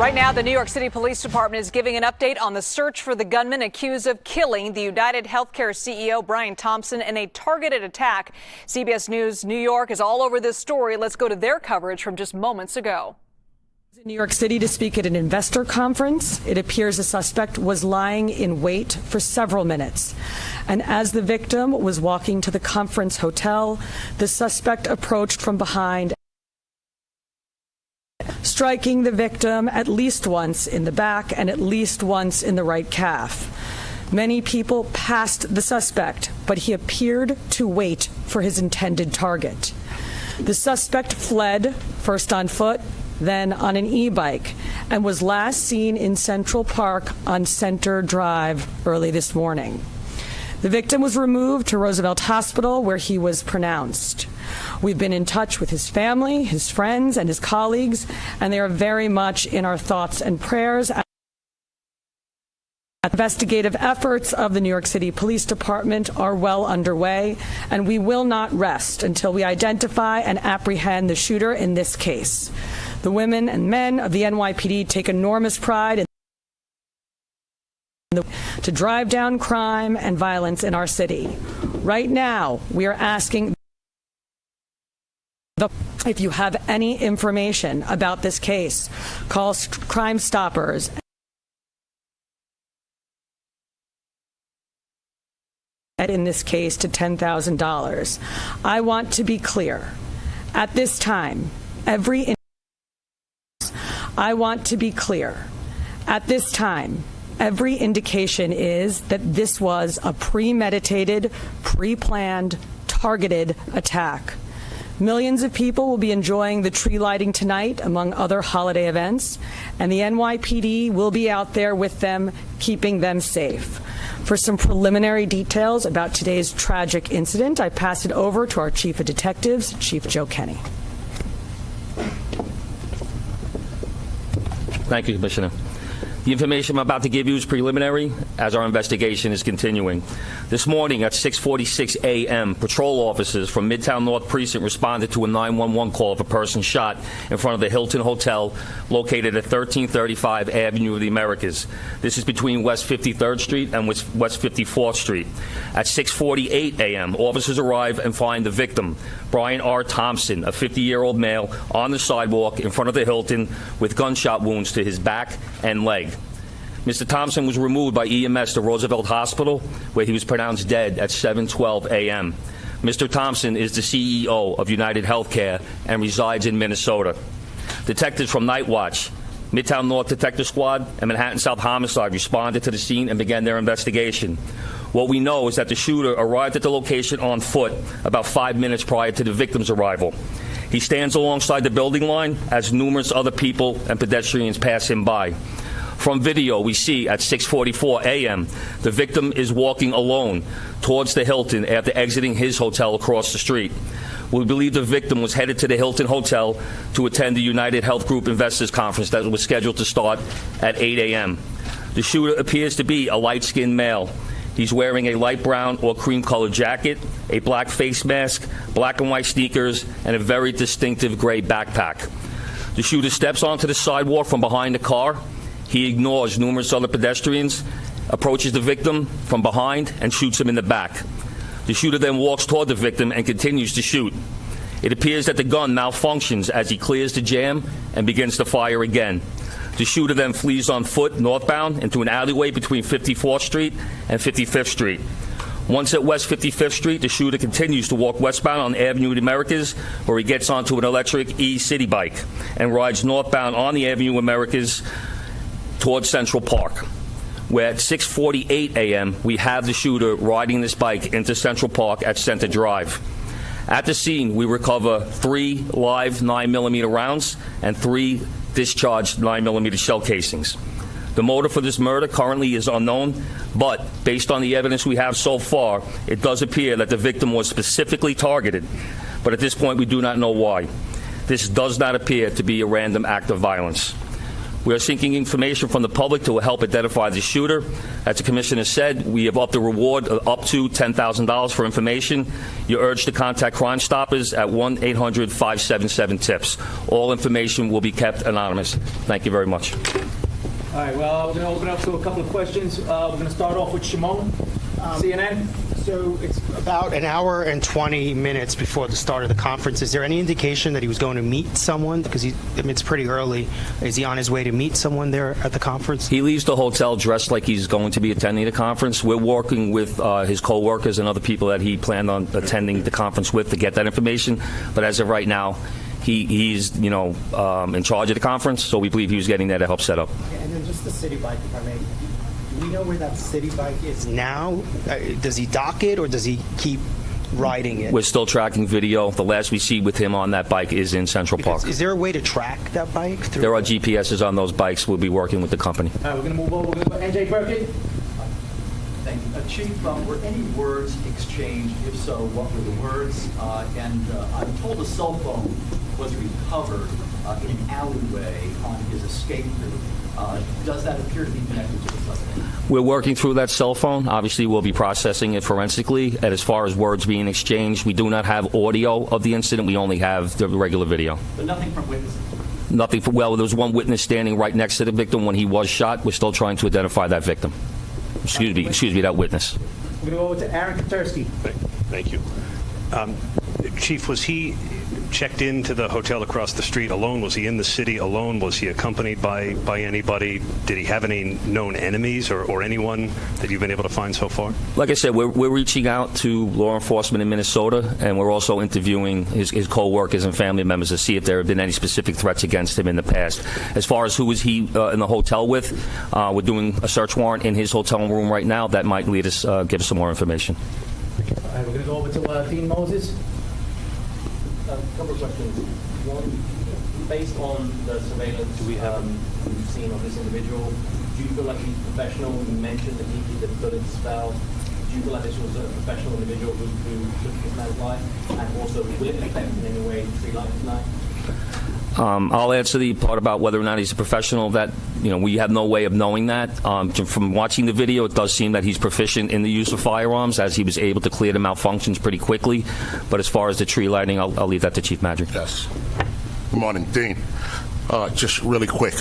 Right now, the New York City Police Department is giving an update on the search for the gunman accused of killing the UnitedHealthcare CEO Brian Thompson in a targeted attack. CBS News New York is all over this story. Let's go to their coverage from just moments ago. In New York City to speak at an investor conference, it appears the suspect was lying in wait for several minutes. And as the victim was walking to the conference hotel, the suspect approached from behind, striking the victim at least once in the back and at least once in the right calf. Many people passed the suspect, but he appeared to wait for his intended target. The suspect fled, first on foot, then on an e-bike, and was last seen in Central Park on Center Drive early this morning. The victim was removed to Roosevelt Hospital, where he was pronounced. We've been in touch with his family, his friends, and his colleagues, and they are very much in our thoughts and prayers. Investigative efforts of the New York City Police Department are well underway, and we will not rest until we identify and apprehend the shooter in this case. The women and men of the NYPD take enormous pride in to drive down crime and violence in our city. Right now, we are asking if you have any information about this case, call Crime Stoppers in this case to $10,000. I want to be clear. At this time, every indication is that this was a premeditated, pre-planned, targeted attack. Millions of people will be enjoying the tree lighting tonight, among other holiday events, and the NYPD will be out there with them, keeping them safe. For some preliminary details about today's tragic incident, I pass it over to our Chief of Detectives, Chief Joe Kenny. Thank you, Commissioner. The information I'm about to give you is preliminary as our investigation is continuing. This morning at 6:46 a.m., patrol officers from Midtown North Precinct responded to a 911 call of a person shot in front of the Hilton Hotel located at 1335 Avenue of the Americas. This is between West 53rd Street and West 54th Street. At 6:48 a.m., officers arrive and find the victim, Brian R. Thompson, a 50-year-old male, on the sidewalk in front of the Hilton with gunshot wounds to his back and leg. Mr. Thompson was removed by EMS to Roosevelt Hospital, where he was pronounced dead at 7:12 a.m. Mr. Thompson is the CEO of UnitedHealthcare and resides in Minnesota. Detectives from Night Watch, Midtown North Detective Squad, and Manhattan South Homicide responded to the scene and began their investigation. What we know is that the shooter arrived at the location on foot about 5 minutes prior to the victim's arrival. He stands alongside the building line as numerous other people and pedestrians pass him by. From video, we see at 6:44 a.m. the victim is walking alone towards the Hilton after exiting his hotel across the street. We believe the victim was headed to the Hilton Hotel to attend the United Health Group Investors Conference that was scheduled to start at 8 a.m. The shooter appears to be a light-skinned male. He's wearing a light brown or cream-colored jacket, a black face mask, black and white sneakers, and a very distinctive gray backpack. The shooter steps onto the sidewalk from behind the car. He ignores numerous other pedestrians, approaches the victim from behind, and shoots him in the back. The shooter then walks toward the victim and continues to shoot. It appears that the gun malfunctions as he clears the jam and begins to fire again. The shooter then flees on foot northbound into an alleyway between 54th Street and 55th Street. Once at West 55th Street, the shooter continues to walk westbound on Avenue of the Americas, where he gets onto an electric e-city bike and rides northbound on the Avenue of Americas towards Central Park, where at 6:48 a.m. we have the shooter riding this bike into Central Park at Center Drive. At the scene, we recover 3 live 9mm rounds and 3 discharged 9mm shell casings. The motive for this murder currently is unknown, but based on the evidence we have so far, it does appear that the victim was specifically targeted, but at this point we do not know why. This does not appear to be a random act of violence. We are seeking information from the public to help identify the shooter. As the Commissioner said, we have upped the reward up to $10,000 for information. You're urged to contact Crime Stoppers at 1-800-577-TIPS. All information will be kept anonymous. Thank you very much. All right, well, we're going to open up to a couple of questions. We're going to start off with Shimon, CNN. So it's about an hour and 20 minutes before the start of the conference. Is there any indication that he was going to meet someone? Because it's pretty early. Is he on his way to meet someone there at the conference? He leaves the hotel dressed like he's going to be attending the conference. We're working with his co-workers and other people that he planned on attending the conference with to get that information. But as of right now, he's in charge of the conference, so we believe he was getting there to help set up. And then just the city bike, if I may. Do we know where that city bike is now? Does he dock it or does he keep riding it? We're still tracking video. The last we see with him on that bike is in Central Park. Is there a way to track that bike? There are GPSs on those bikes. We'll be working with the company. All right, we're going to move over. We're going to go NJ Birkin. Thank you. Chief, were any words exchanged? If so, what were the words? And I'm told a cell phone was recovered in an alleyway on his escape route. Does that appear to be connected to the suspect? We're working through that cell phone. Obviously, we'll be processing it forensically. And as far as words being exchanged, we do not have audio of the incident. We only have the regular video. But nothing from witnesses? Nothing. Well, there was one witness standing right next to the victim when he was shot. We're still trying to identify that victim. Excuse me, that witness. We're going to go over to Aaron Katursky. Thank you. Chief, was he checked into the hotel across the street alone? Was he in the city alone? Was he accompanied by anybody? Did he have any known enemies or anyone that you've been able to find so far? Like I said, we're reaching out to law enforcement in Minnesota, and we're also interviewing his co-workers and family members to see if there have been any specific threats against him in the past. As far as who was he in the hotel with, we're doing a search warrant in his hotel room right now. That might lead us, give us some more information. All right, we're going to go over to Dean Moses. A couple of questions. One, based on the surveillance we've seen of this individual, do you feel like he's professional? You mentioned that the bullet spell. Do you feel like this was a professional individual who took this man's life? And also, will it affect in any way the tree life tonight? I'll answer the part about whether or not he's a professional. That we have no way of knowing that. From watching the video, it does seem that he's proficient in the use of firearms, as he was able to clear the malfunctions pretty quickly. But as far as the tree lighting, I'll leave that to Chief Madrick. Yes. Good morning, Dean. Just really quick,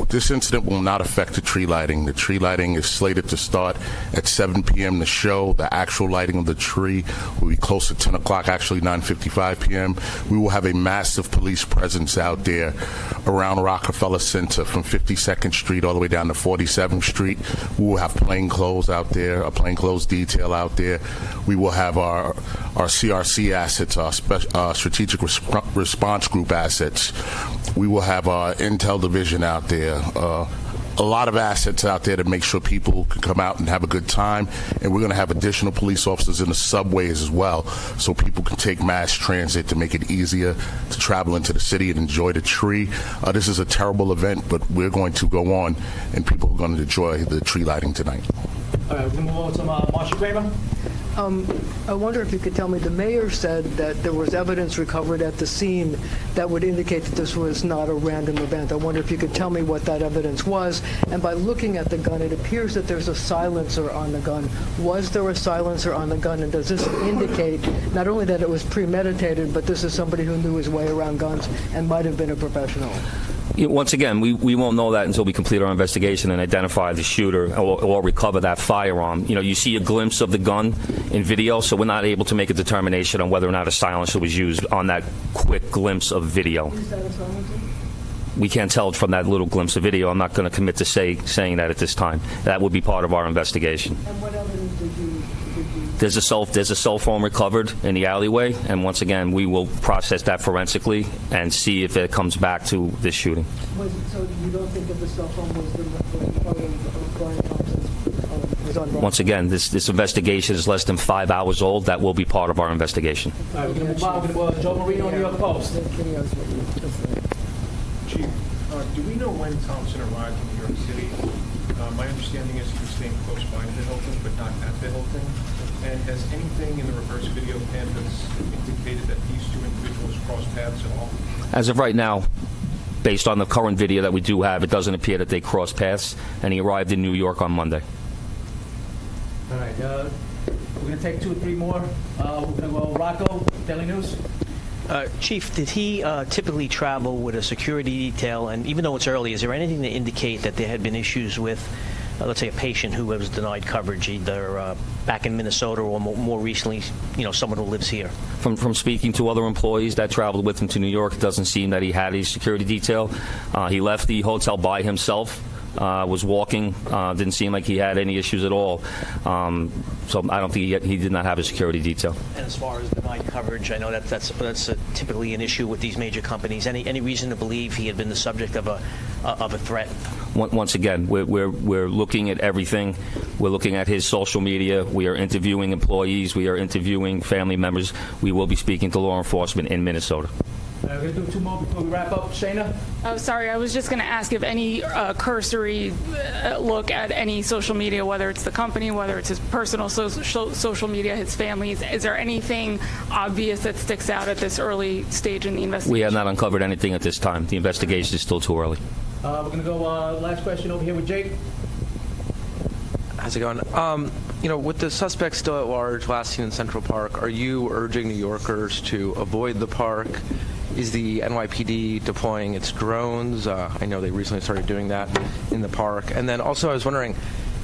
this incident will not affect the tree lighting. The tree lighting is slated to start at 7 p.m. The show, the actual lighting of the tree will be close to 10 o'clock, actually 9:55 p.m. We will have a massive police presence out there around Rockefeller Center from 52nd Street all the way down to 47th Street. We will have plainclothes out there, a plainclothes detail out there. We will have our CRC assets, our strategic response group assets. We will have our intel division out there, a lot of assets out there to make sure people can come out and have a good time. And we're going to have additional police officers in the subways as well, so people can take mass transit to make it easier to travel into the city and enjoy the tree. This is a terrible event, but we're going to go on, and people are going to enjoy the tree lighting tonight. All right, we're going to move over to Marsha Kramer. I wonder if you could tell me, the mayor said that there was evidence recovered at the scene that would indicate that this was not a random event. I wonder if you could tell me what that evidence was. And by looking at the gun, it appears that there's a silencer on the gun. Was there a silencer on the gun? And does this indicate not only that it was premeditated, but this is somebody who knew his way around guns and might have been a professional? Once again, we won't know that until we complete our investigation and identify the shooter or recover that firearm. You see a glimpse of the gun in video, so we're not able to make a determination on whether or not a silencer was used on that quick glimpse of video. Is that a silencer? We can't tell from that little glimpse of video. I'm not going to commit to saying that at this time. That would be part of our investigation. And what evidence did you... There's a cell phone recovered in the alleyway, and once again, we will process that forensically and see if it comes back to this shooting. So you don't think that the cell phone was part of Brian Thompson's? Once again, this investigation is less than 5 hours old. That will be part of our investigation. All right, we're going to move on to Joe Marino, New York Post. Chief, do we know when Thompson arrived in New York City? My understanding is he was staying close by to the Hilton, but not at the Hilton. And has anything in the reverse video canvas indicated that these two individuals crossed paths at all? As of right now, based on the current video that we do have, it doesn't appear that they crossed paths, and he arrived in New York on Monday. All right, we're going to take 2 or 3 more. We're going to go Rocco, Daily News. Chief, did he typically travel with a security detail? And even though it's early, is there anything to indicate that there had been issues with, let's say, a patient who was denied coverage, either back in Minnesota or more recently, someone who lives here? From speaking to other employees that traveled with him to New York, it doesn't seem that he had a security detail. He left the hotel by himself. Was walking, didn't seem like he had any issues at all. So I don't think he did not have a security detail. And as far as denied coverage, I know that's typically an issue with these major companies. Any reason to believe he had been the subject of a threat? Once again, we're looking at everything. We're looking at his social media. We are interviewing employees. We are interviewing family members. We will be speaking to law enforcement in Minnesota. We're going to do 2 more before we wrap up. Shayna? Oh, sorry. I was just going to ask if any cursory look at any social media, whether it's the company, whether it's his personal social media, his family's, is there anything obvious that sticks out at this early stage in the investigation? We have not uncovered anything at this time. The investigation is still too early. We're going to go last question over here with Jake. How's it going? With the suspect still at large, last seen in Central Park, are you urging New Yorkers to avoid the park? Is the NYPD deploying its drones? I know they recently started doing that in the park. And then also I was wondering,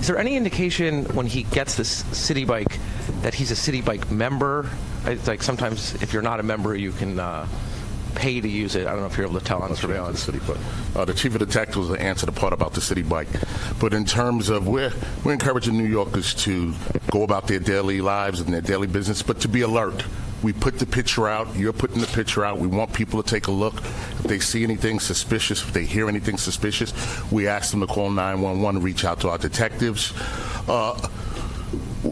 is there any indication when he gets this city bike that he's a city bike member? It's like sometimes if you're not a member, you can pay to use it. I don't know if you're able to tell on surveillance. The chief of detectives will answer the part about the city bike. But in terms of we're encouraging New Yorkers to go about their daily lives and their daily business, but to be alert. We put the picture out. You're putting the picture out. We want people to take a look. If they see anything suspicious, if they hear anything suspicious, we ask them to call 911, reach out to our detectives.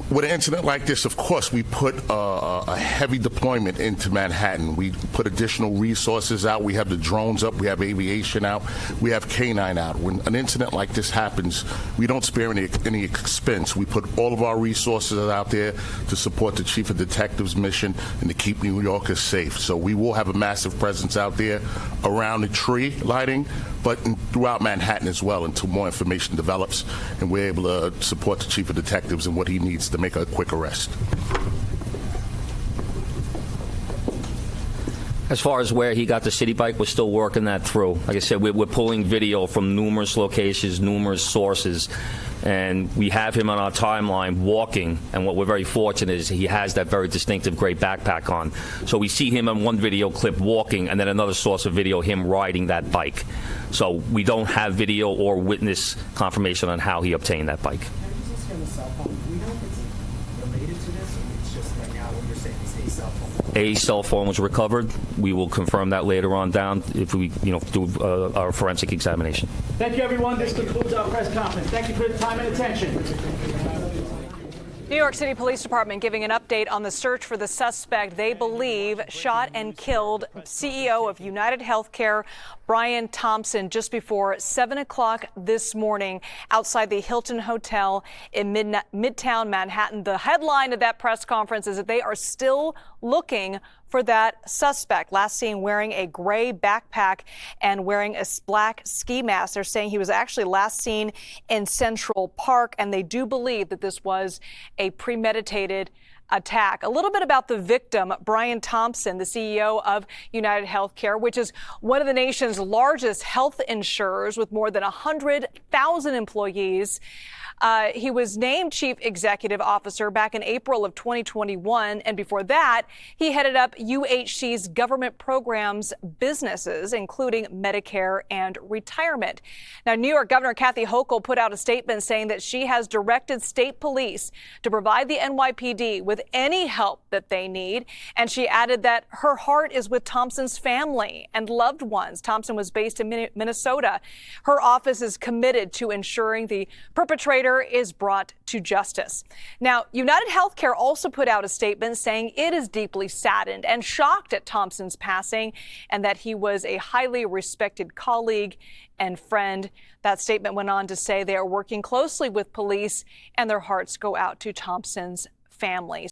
With an incident like this, of course, we put a heavy deployment into Manhattan. We put additional resources out. We have the drones up. We have aviation out. We have K-9 out. When an incident like this happens, we don't spare any expense. We put all of our resources out there to support the chief of detectives' mission and to keep New Yorkers safe. So we will have a massive presence out there around the tree lighting, but throughout Manhattan as well until more information develops and we're able to support the chief of detectives and what he needs to make a quick arrest. As far as where he got the city bike, we're still working that through. Like I said, we're pulling video from numerous locations, numerous sources, and we have him on our timeline walking, and what we're very fortunate is he has that very distinctive gray backpack on. So we see him on one video clip walking, and then another source of video, him riding that bike. So we don't have video or witness confirmation on how he obtained that bike. A cell phone was recovered. We will confirm that later on down if we, do our forensic examination. Thank you, everyone. This concludes our press conference. Thank you for your time and attention. New York City Police Department giving an update on the search for the suspect they believe shot and killed CEO of UnitedHealthcare Brian Thompson just before 7 o'clock this morning outside the Hilton Hotel in Midtown Manhattan. The headline of that press conference is that they are still looking for that suspect, last seen wearing a gray backpack and wearing a black ski mask. They're saying he was actually last seen in Central Park, and they do believe that this was a premeditated attack. A little bit about the victim, Brian Thompson, the CEO of UnitedHealthcare, which is one of the nation's largest health insurers with more than 100,000 employees. He was named chief executive officer back in April of 2021. And before that, he headed up UHC's government programs businesses, including Medicare and retirement. Now, New York Governor Kathy Hochul put out a statement saying that she has directed state police to provide the NYPD with any help that they need. And she added that her heart is with Thompson's family and loved ones. Thompson was based in Minnesota. Her office is committed to ensuring the perpetrator is brought to justice. Now, UnitedHealthcare also put out a statement saying it is deeply saddened and shocked at Thompson's passing and that he was a highly respected colleague and friend. That statement went on to say they are working closely with police and their hearts go out to Thompson's family.